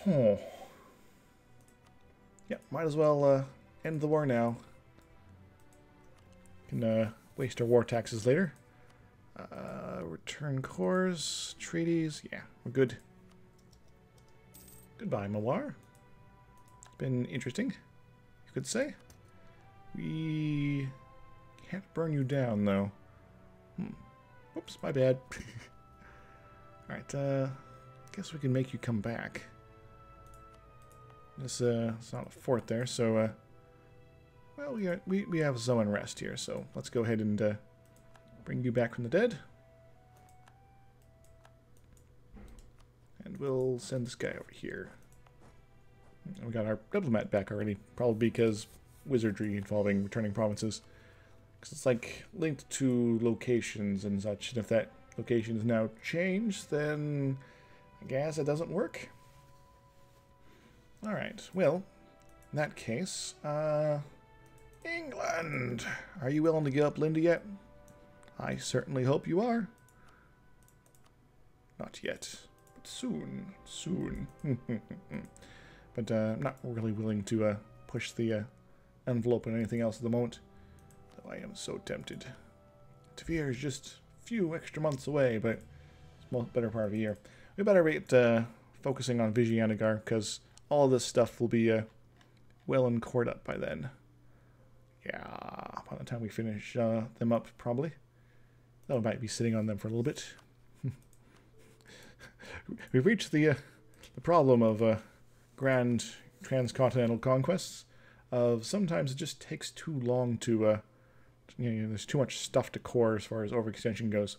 Oh. Yeah, might as well end the war now. Can waste our war taxes later. Return cores, treaties. Yeah, we're good. Goodbye, Malwa. It's been interesting, you could say. We can't burn you down, though. Whoops, my bad. Alright, guess we can make you come back. This, it's not a fort there, so, well, we have some unrest here, so let's go ahead and, bring you back from the dead. And we'll send this guy over here. We got our diplomat back already, probably because wizardry involving returning provinces. Because it's like linked to locations and such, and if that location is now changed, then I guess it doesn't work. Alright, well, in that case, England! Are you willing to give up Linda yet? I certainly hope you are. Not yet, but soon, soon. But I'm not really willing to push the envelope on anything else at the moment, though I am so tempted. Tavir is just a few extra months away, but it's a better part of a year. We better rate focusing on Vijayanagara, because all of this stuff will be well and cored up by then. Yeah, by the time we finish them up, probably. Though I might be sitting on them for a little bit. We've reached the problem of grand transcontinental conquests. Of sometimes it just takes too long to, you know, there's too much stuff to core as far as overextension goes.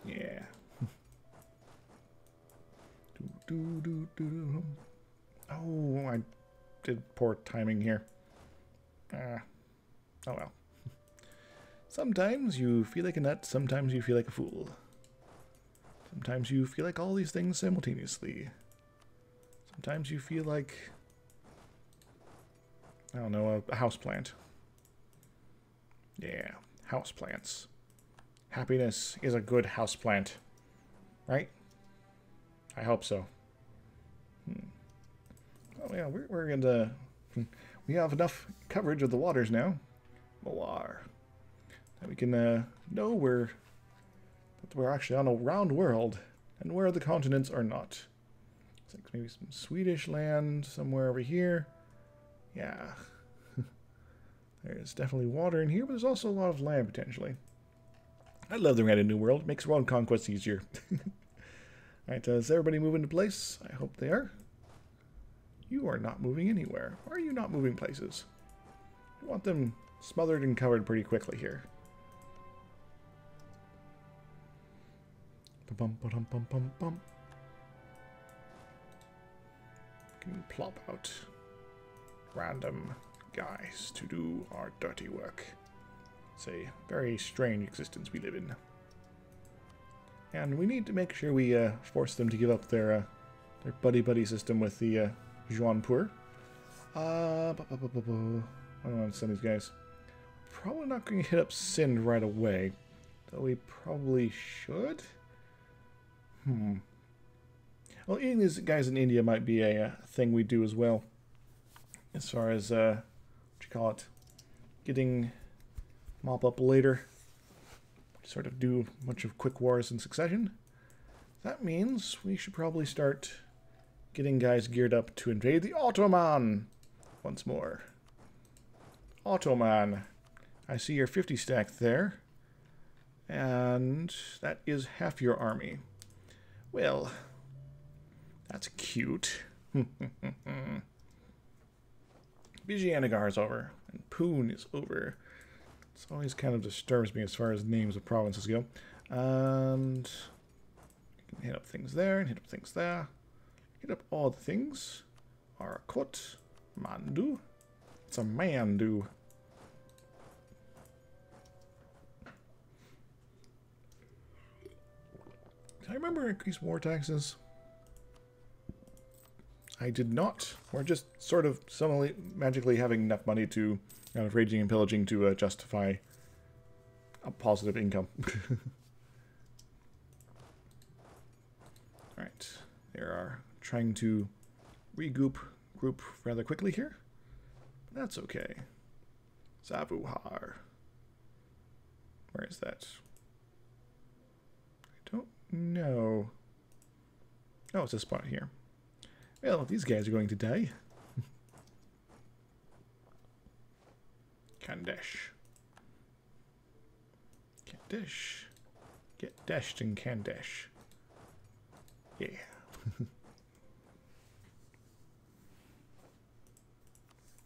Yeah. Oh, I did poor timing here. Oh well. Sometimes you feel like a nut, sometimes you feel like a fool. Sometimes you feel like all these things simultaneously. Sometimes you feel like, I don't know, a houseplant. Yeah, houseplants. Happiness is a good houseplant. Right? I hope so. Oh yeah, we're gonna... We have enough coverage of the waters now. Malwa. That we can know that we're actually on a round world, and where the continents are not. It's like maybe some Swedish land somewhere over here. Yeah. There's definitely water in here, but there's also a lot of land potentially. I love the Random New World. It makes world conquest easier. Alright, is everybody moving to place? I hope they are. You are not moving anywhere. Why are you not moving places? I want them smothered and covered pretty quickly here. Bum bum bum bum bum. Can you plop out random guys to do our dirty work? It's a very strange existence we live in. And we need to make sure we force them to give up their buddy-buddy system with the Juanpur. I don't want to send these guys. Probably not going to hit up Sind right away, though we probably should. Well, eating these guys in India might be a thing we do as well. As far as, what you call it, getting Mop up later. Sort of do a bunch of quick wars in succession. That means we should probably start getting guys geared up to invade the Ottoman once more. Ottoman. I see your 50 stack there. And that is half your army. Well, that's cute. Vijayanagara is over, and Poon is over. This always kind of disturbs me as far as names of provinces go. And you can hit up things there, and hit up things there. Hit up all the things. Arakot, Mandu. It's a Mandu. Did I remember increased war taxes? I did not. We're just sort of suddenly magically having enough money to kind of raging and pillaging to justify a positive income. Alright, They are trying to regroup rather quickly here. But that's okay. Savuhar. Where is that? I don't know. Oh, it's a spot here. Well, these guys are going to die. Kandesh. Kandesh. Get dashed in Kandesh. Yeah.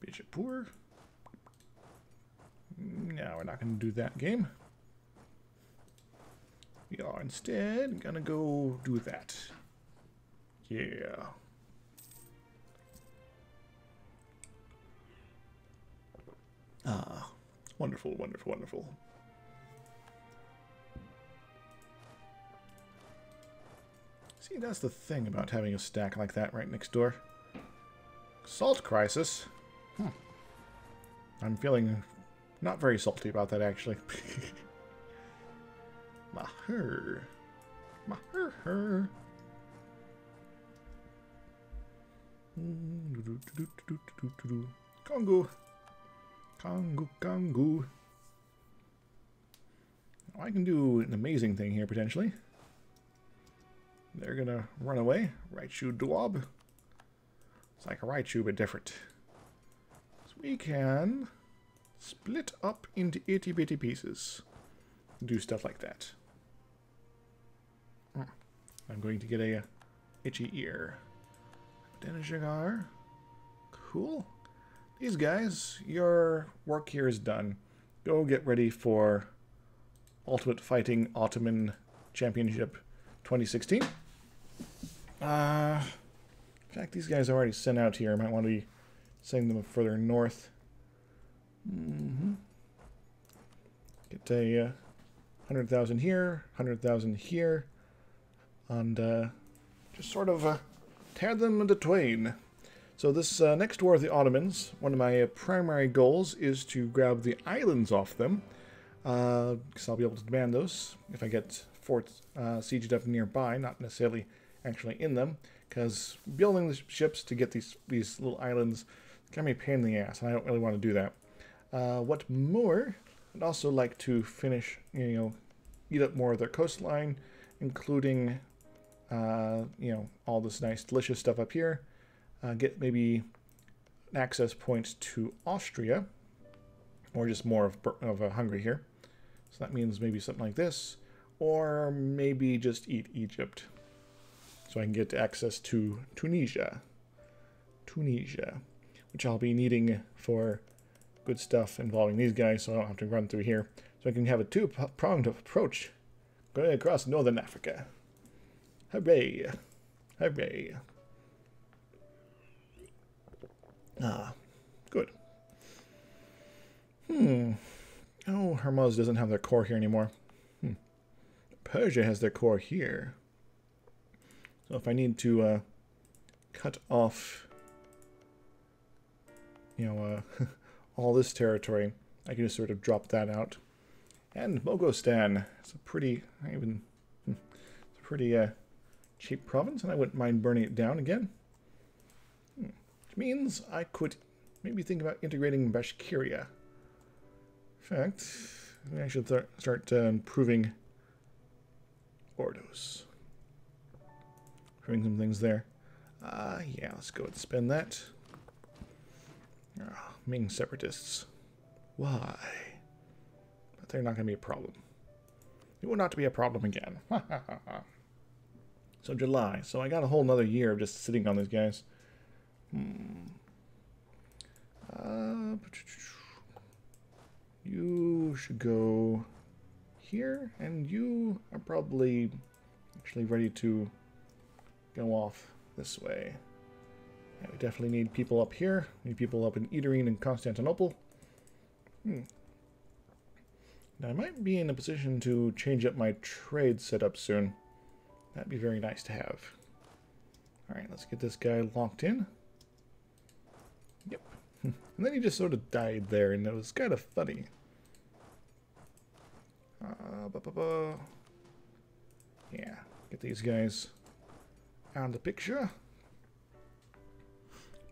Bijapur. No, we're not going to do that game. We are instead going to go do that. Yeah. Ah, wonderful, wonderful, wonderful. See, that's the thing about having a stack like that right next door. Salt crisis. I'm feeling not very salty about that, actually. Maher. Maher. Congo. Congo, Congo. I can do an amazing thing here, potentially. They're gonna run away. Raichu Dwab. It's like a Raichu, but different. So we can split up into itty-bitty pieces. Do stuff like that. I'm going to get a itchy ear. Denajagar. Cool. These guys, your work here is done. Go get ready for Ultimate Fighting Ottoman Championship 2016. In fact, these guys are already sent out here. I might want to be sending them further north. Get a 100,000 here, 100,000 here, and just sort of tear them into twain. So this next war of the Ottomans, one of my primary goals is to grab the islands off them, because I'll be able to demand those if I get forts sieged up nearby, not necessarily actually in them, because building the ships to get these little islands can be a pain in the ass, and I don't really want to do that. What more, I'd also like to finish, eat up more of their coastline, including, all this nice delicious stuff up here. Get maybe an access point to Austria, or just more of Hungary here. So that means maybe something like this, or maybe just eat Egypt, so I can get access to Tunisia, which I'll be needing for good stuff involving these guys, so I don't have to run through here. So I can have a two-pronged approach going across northern Africa. Hooray! Hooray! Ah, good. Oh, Hermuz doesn't have their core here anymore. Persia has their core here. So if I need to cut off, all this territory, I can just sort of drop that out. And Mogostan, it's a pretty, cheap province, and I wouldn't mind burning it down again. Which means I could maybe think about integrating Bashkiria. In fact, I should start improving Ordos. Improving some things there. Yeah, let's go and spend that. Ming separatists. Why? But they're not going to be a problem. It will not be a problem again. So July. So I got a whole nother year of just sitting on these guys. You should go here, and you are probably actually ready to go off this way. Yeah, we definitely need people up here. We need people up in Edirene and Constantinople. Now, I might be in a position to change up my trade setup soon. That'd be very nice to have. Alright, let's get this guy locked in. Yep. And then he just sort of died there, and it was kind of funny. Yeah, get these guys out of the picture.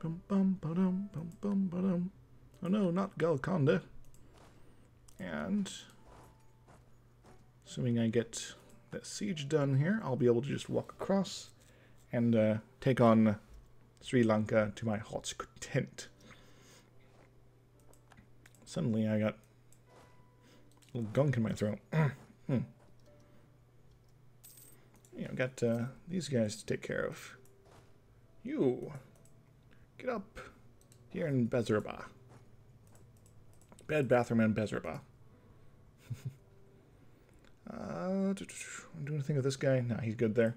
Bum, bum, ba-dum, bum, bum, ba-dum. Oh no, not Golconda. And assuming I get that siege done here, I'll be able to just walk across and take on Sri Lanka to my heart's content. Suddenly I got a little gunk in my throat. Yeah, I've got these guys to take care of. You, get up here in Bezerba. Bed, bathroom, and Bezerba. I'm doing anything with this guy? Nah, he's good there.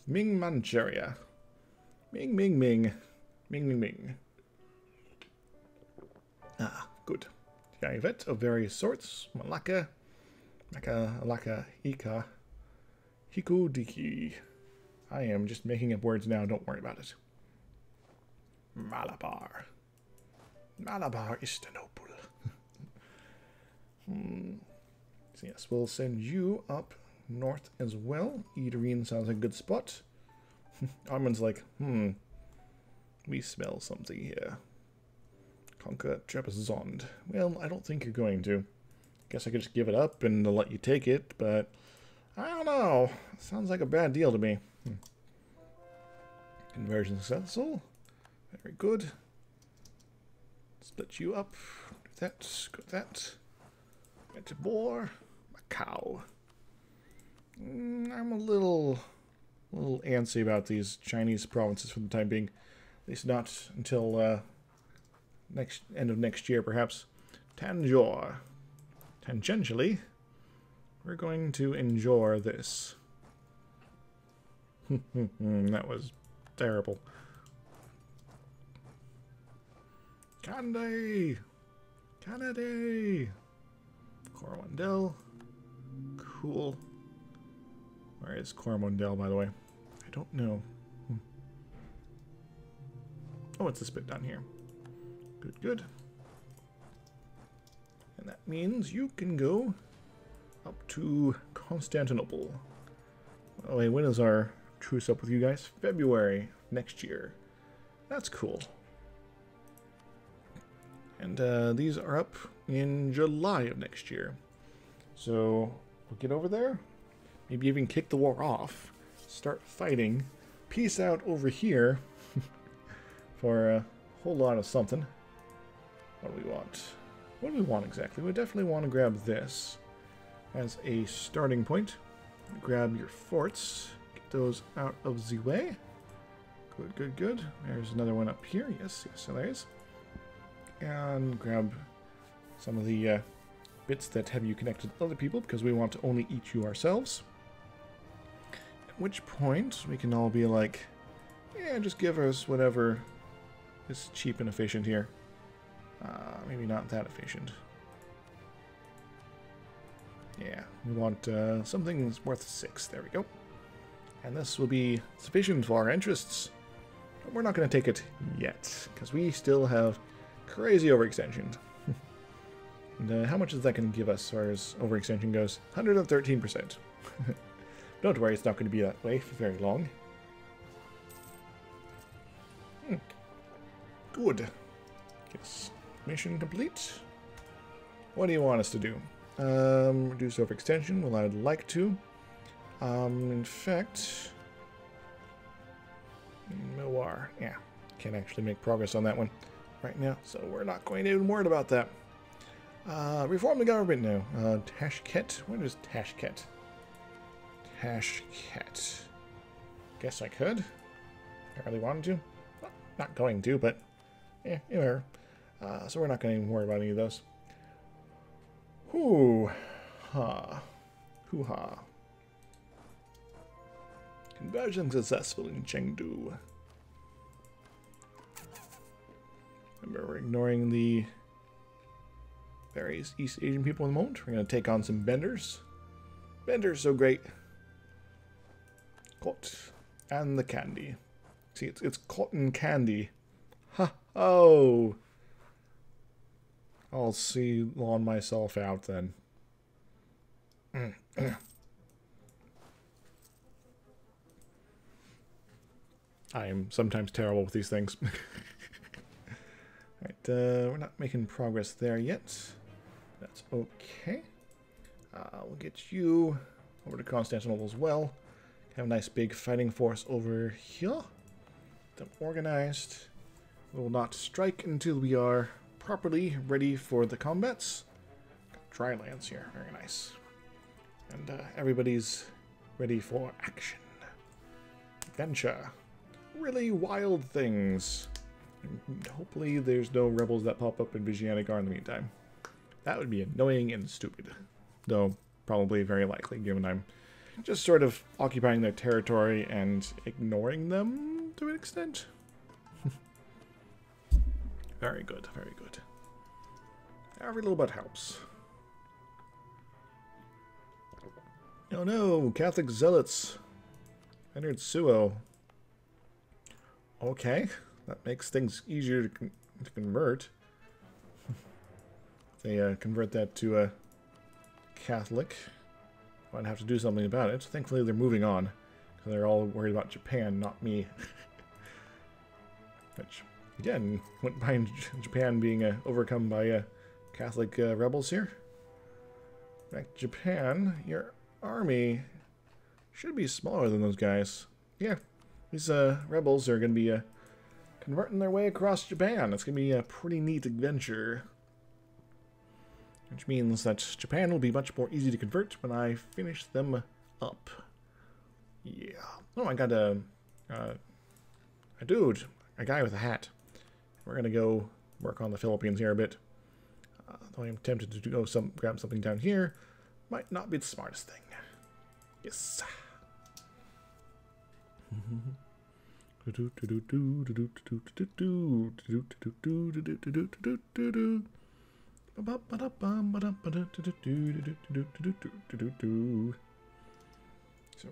Ming Manchuria. Ming, Ming, Ming. Ming, Ming, Ming. Ah, good. Yvet of various sorts. Malacca. Malacca, Ika. Hiku Diki. I am just making up words now, don't worry about it. Malabar. Malabar, Istanbul. So yes, we'll send you up north as well. Eaterine sounds like a good spot. Armin's like, we smell something here. Conquer Trebizond. Well, I don't think you're going to. Guess I could just give it up and let you take it, but I don't know. Sounds like a bad deal to me. Conversion successful. Very good. Split you up. Do that. Got that. Get to Boar. Macau. I'm a little antsy about these Chinese provinces for the time being. At least not until end of next year, perhaps. Tanjore. Tangentially, we're going to enjoy this. That was terrible. Candy! Canada! Coromandel. Cool. Where is Coromandel, by the way? I don't know. Oh, it's this bit down here. Good, good. And that means you can go up to Constantinople. Oh, wait, when is our truce up with you guys? February next year. That's cool. And these are up in July of next year. So we'll get over there. Maybe even kick the war off. Start fighting. Peace out over here. For a whole lot of something. What do we want? What do we want exactly? We definitely want to grab this as a starting point. Grab your forts. Get those out of the way. Good, good, good. There's another one up here. Yes, yes, so there is. And grab some of the bits that have you connected to other people because we want to only eat you ourselves. At which point we can all be like, yeah, just give us whatever is cheap and efficient here. Maybe not that efficient. Yeah, we want something that's worth 6. There we go. And this will be sufficient for our interests. But we're not going to take it yet, because we still have crazy overextension. And how much is that going to give us as far as overextension goes? 113%. Don't worry, it's not going to be that way for very long. Good. Yes. Mission complete. What do you want us to do? Reduce overextension. Well, I'd like to. In fact, Malwa. Yeah, can't actually make progress on that one right now, so we're not going to even worry about that. Reform the government now. Tashket. What is Tashket? Tashket. Guess I could. I really wanted to. Well, not going to, but yeah, you know. So we're not going to even worry about any of those. Hoo-ha. Hoo-ha. Conversion successful in Chengdu. Remember, we're ignoring the various East Asian people at the moment. We're going to take on some Benders. Benders so great. Cot. And the candy. See, it's cotton candy. Ha! Oh! I'll see lawn myself out then. I am sometimes terrible with these things. Alright, we're not making progress there yet. That's okay. We'll get you over to Constantinople as well. Have a nice big fighting force over here. Them organized. We will not strike until we are properly ready for the combats. Got dry lands here, very nice. And everybody's ready for action. Adventure. Really wild things. And hopefully there's no rebels that pop up in Vijayanagara in the meantime. That would be annoying and stupid. Though, probably very likely, given I'm just sort of occupying their territory and ignoring them to an extent. Very good, very good. Every little bit helps. Oh no, Catholic zealots entered Suo. Okay, that makes things easier to convert. If they convert that to a Catholic, I'd have to do something about it. Thankfully, they're moving on. Because they're all worried about Japan, not me. Which, again, wouldn't mind Japan being overcome by Catholic rebels here. In fact, Japan, your army should be smaller than those guys. Yeah, these rebels are going to be converting their way across Japan. It's going to be a pretty neat adventure. Which means that Japan will be much more easy to convert when I finish them up. Yeah. Oh, I got a dude, a guy with a hat. We're going to go work on the Philippines here a bit. Though I'm tempted to go grab something down here. Might not be the smartest thing. Yes. So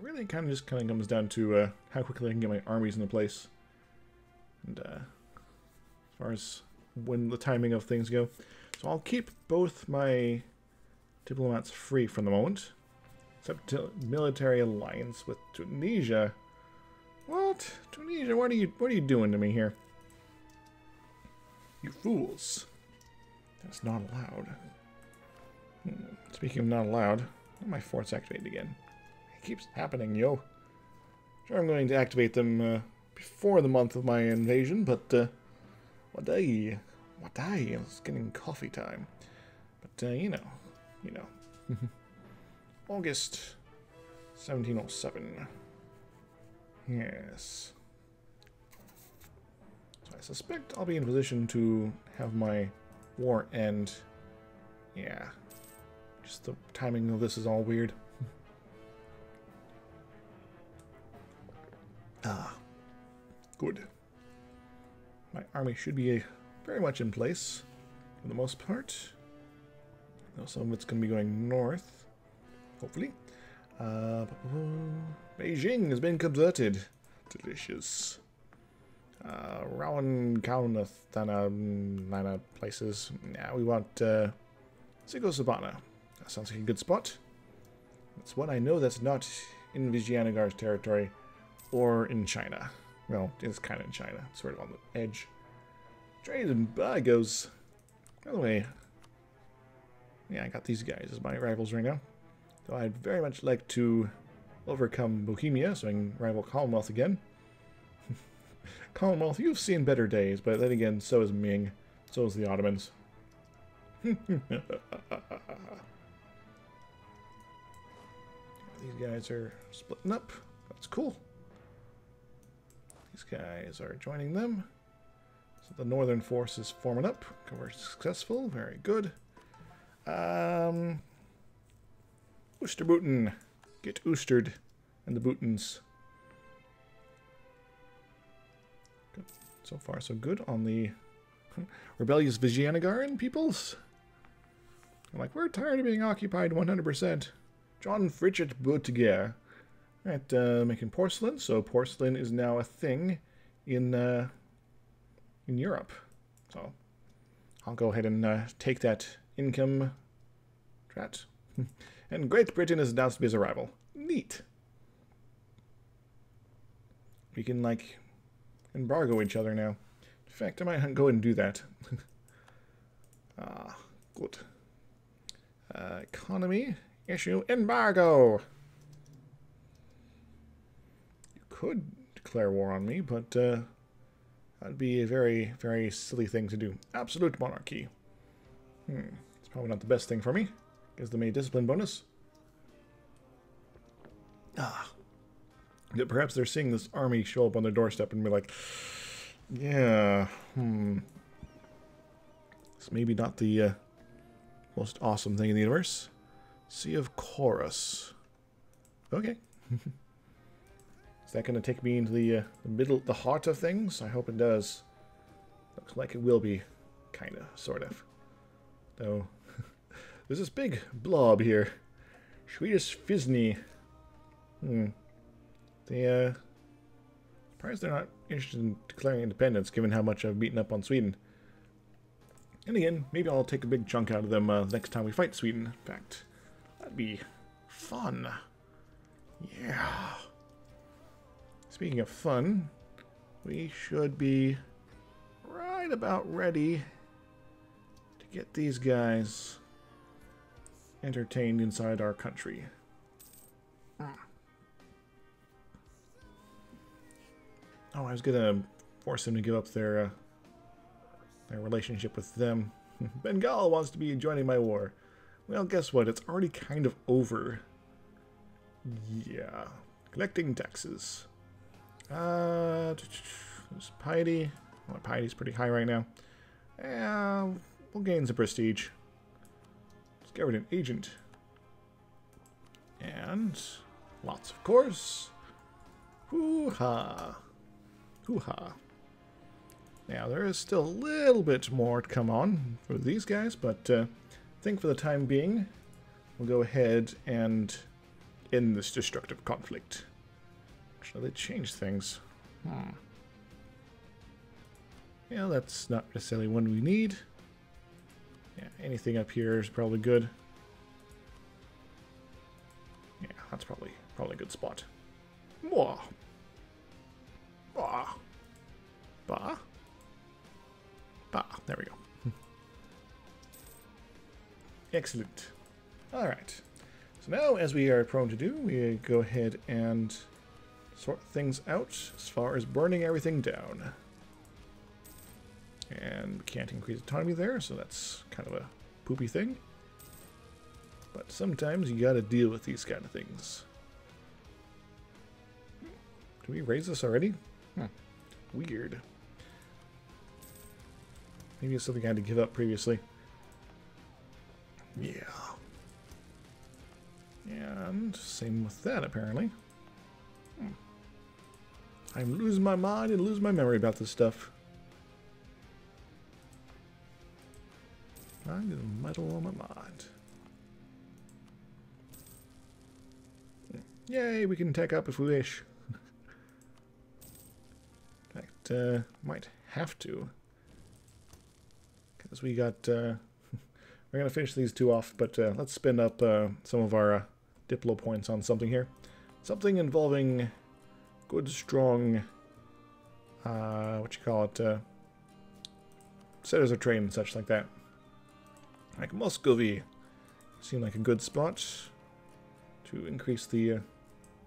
really kind of comes down to how quickly I can get my armies into place. And as far as when the timing of things go. So I'll keep both my diplomats free for the moment. Except military alliance with Tunisia. What? Tunisia, what are you doing to me here? You fools. That's not allowed. Speaking of not allowed, my forts activated again. It keeps happening, yo. Sure, I'm going to activate them before the month of my invasion, but what day? What day? It's getting coffee time. But you know. August 1707. Yes. So I suspect I'll be in position to have my war end. Yeah. Just the timing of this is all weird. Good. My army should be very much in place for the most part. Though some of it's going to be going north, hopefully. Beijing has been converted. Delicious. Rowan, Kaunathana, places. Yeah, we want Sigosabana. That sounds like a good spot. That's one I know that's not in Vijayanagara's territory or in China. Well, it's kind of in China. It's sort of on the edge. Trade and Bagos. By the way, yeah, I got these guys as my rivals right now. Though I'd very much like to overcome Bohemia so I can rival Commonwealth again. Commonwealth, you've seen better days, but then again, so is Ming. So is the Ottomans. These guys are splitting up. That's cool. These guys are joining them. So the northern force is forming up. We're successful. Very good. Oosterbooten. Get Oostered and the Bootens. Good. So far, so good on the rebellious Vijayanagaran peoples. I'm like, we're tired of being occupied 100%. John Fritchett Boutiger. Right, making porcelain. So porcelain is now a thing in Europe. So I'll go ahead and take that income strat. And Great Britain is announced to be his arrival. Neat. We can, like, embargo each other now. In fact, I might go and do that. Good. Economy, issue, embargo! You could declare war on me, but that'd be a very, very silly thing to do. Absolute monarchy. It's probably not the best thing for me. Gives them a discipline bonus. Yeah, perhaps they're seeing this army show up on their doorstep and be like, yeah, it's maybe not the most awesome thing in the universe. Sea of Chorus. Okay. Is that going to take me into the heart of things? I hope it does. Looks like it will be, kind of, sort of. Though, there's this big blob here. Swedish Fisney. Surprised they're not interested in declaring independence, given how much I've beaten up on Sweden. And again, maybe I'll take a big chunk out of them next time we fight Sweden. In fact, that'd be fun. Yeah. Speaking of fun, we should be right about ready to get these guys entertained inside our country. Oh, I was gonna force them to give up their relationship with them. Bengal wants to be joining my war. Well, guess what? It's already kind of over. Yeah. Collecting taxes. Piety. Well, piety's pretty high right now. We'll gain some prestige. Discovered an agent. And lots of course. Hoo-ha. Hoo-ha. Now, there is still a little bit more to come on for these guys, but I think for the time being, we'll go ahead and end this destructive conflict. Actually, they changed things. Yeah, that's not necessarily one we need. Yeah, anything up here is probably good. Yeah, that's probably a good spot. Mwah. Bah. Bah. Bah. There we go. Excellent. Alright. So now, as we are prone to do, we go ahead and sort things out as far as burning everything down. And we can't increase autonomy there, so that's kind of a poopy thing. But sometimes you gotta deal with these kind of things. Did we raise this already? Weird. Maybe it's something I had to give up previously. Yeah. And same with that, apparently. I'm losing my mind and losing my memory about this stuff. I'm gonna muddle on my mind. Yay, we can tech up if we wish. In fact, might have to. Because we got... we're going to finish these two off, but let's spend up some of our Diplo points on something here. Something involving good, strong... what you call it? Setters of trade and such like that. Like Muscovy. Seemed like a good spot to increase the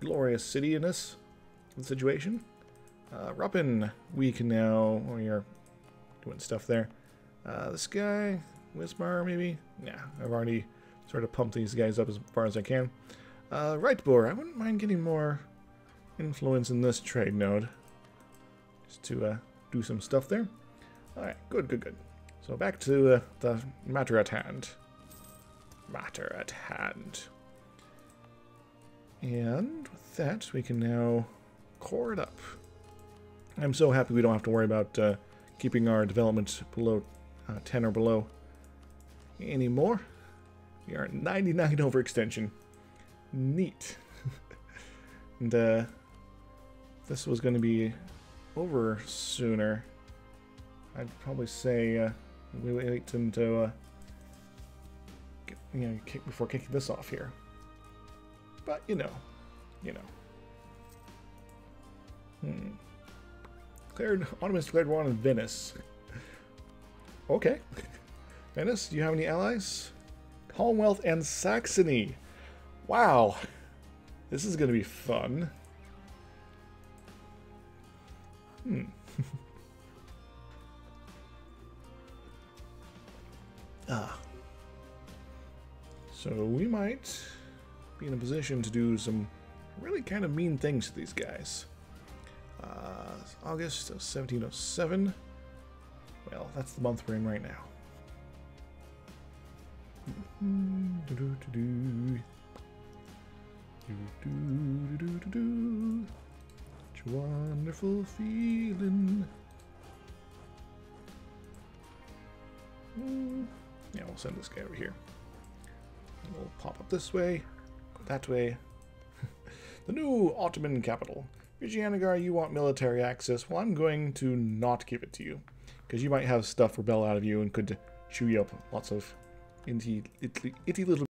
glorious cityness of the situation. Ruppin, we can now... We are doing stuff there. This guy, Wismar, maybe? Yeah, I've already sort of pumped these guys up as far as I can. Rightbor, I wouldn't mind getting more influence in this trade node. Just to do some stuff there. Alright, good, good, good. So back to the matter at hand. Matter at hand. And with that, we can now core it up. I'm so happy we don't have to worry about keeping our development below 10 or below anymore. We are at 99 overextension. Neat. And this was going to be over sooner. I'd probably say we wait until before kicking this off here. But you know. Ottomans declared war on Venice. Okay. Venice, do you have any allies? Commonwealth and Saxony. Wow. This is going to be fun. So we might be in a position to do some really kind of mean things to these guys. August of 1707. Well, that's the month we're in right now. Such a wonderful feeling. Yeah, we'll send this guy over here. We'll pop up this way, go that way. The new Ottoman capital. Vijayanagar, you want military access. Well, I'm going to not give it to you, because you might have stuff rebel out of you and could chew you up lots of itty little